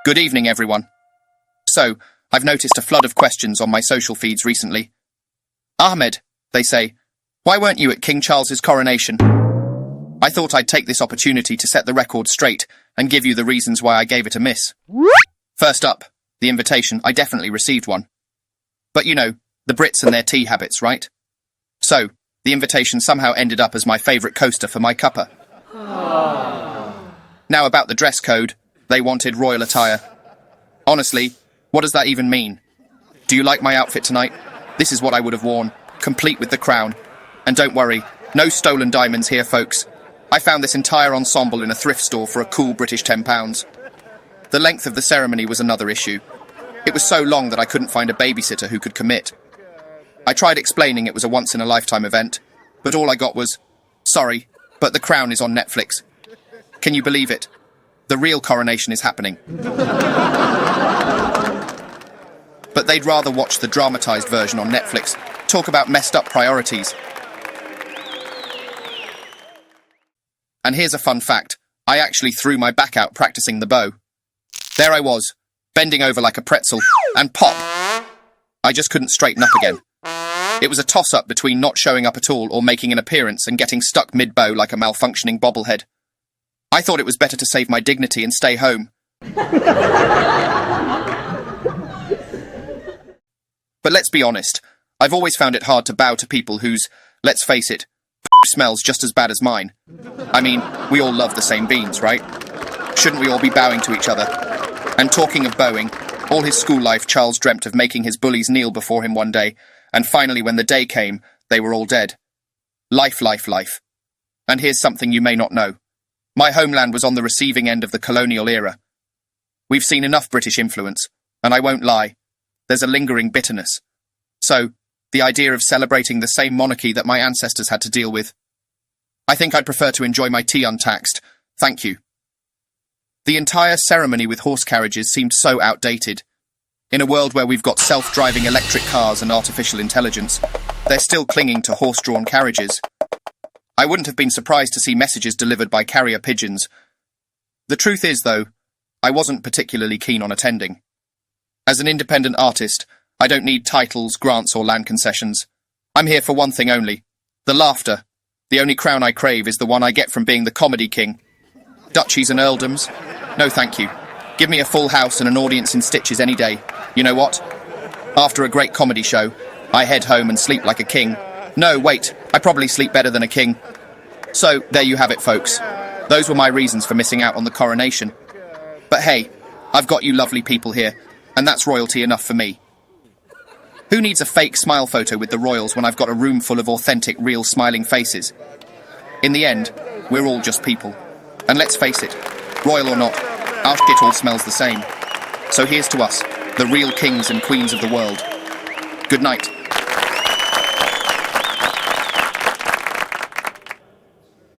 Good evening, everyone. So, I've noticed a flood of questions on my social feeds recently. Ahmed, they say, why weren't you at King Charles's coronation? I thought I'd take this opportunity to set the record straight and give you the reasons why I gave it a miss. First up, the invitation. I definitely received one. But you know, the Brits and their tea habits, right? So, the invitation somehow ended up as my favourite coaster for my cuppa. Now about the dress code, they wanted royal attire. Honestly, what does that even mean? Do you like my outfit tonight? This is what I would have worn, complete with the crown. And don't worry, no stolen diamonds here, folks. I found this entire ensemble in a thrift store for a cool British £10. The length of the ceremony was another issue. It was so long that I couldn't find a babysitter who could commit. I tried explaining it was a once-in-a-lifetime event, but all I got was, sorry, but The Crown is on Netflix. Can you believe it? The real coronation is happening. But they'd rather watch the dramatised version on Netflix. Talk about messed up priorities. And here's a fun fact. I actually threw my back out practicing the bow. There I was, bending over like a pretzel, and pop! I just couldn't straighten up again. It was a toss-up between not showing up at all or making an appearance and getting stuck mid-bow like a malfunctioning bobblehead. I thought it was better to save my dignity and stay home. But let's be honest, I've always found it hard to bow to people whose, let's face it, smells just as bad as mine. I mean, we all love the same beans, right? Shouldn't we all be bowing to each other? And talking of bowing, all his school life Charles dreamt of making his bullies kneel before him one day, and finally when the day came, they were all dead. Life. And here's something you may not know. My homeland was on the receiving end of the colonial era. We've seen enough British influence, and I won't lie, there's a lingering bitterness. So, the idea of celebrating the same monarchy that my ancestors had to deal with. I think I'd prefer to enjoy my tea untaxed. Thank you. The entire ceremony with horse carriages seemed so outdated. In a world where we've got self-driving electric cars and artificial intelligence, they're still clinging to horse-drawn carriages. I wouldn't have been surprised to see messages delivered by carrier pigeons. The truth is, though, I wasn't particularly keen on attending. As an independent artist, I don't need titles, grants or land concessions. I'm here for one thing only, the laughter. The only crown I crave is the one I get from being the comedy king. Duchies and earldoms? No thank you. Give me a full house and an audience in stitches any day. You know what? After a great comedy show, I head home and sleep like a king. No, wait, I probably sleep better than a king. So, there you have it, folks. Those were my reasons for missing out on the coronation. But hey, I've got you lovely people here, and that's royalty enough for me. Who needs a fake smile photo with the royals when I've got a room full of authentic, real smiling faces? In the end, we're all just people. And let's face it, royal or not, our shit all smells the same. So here's to us, the real kings and queens of the world. Good night.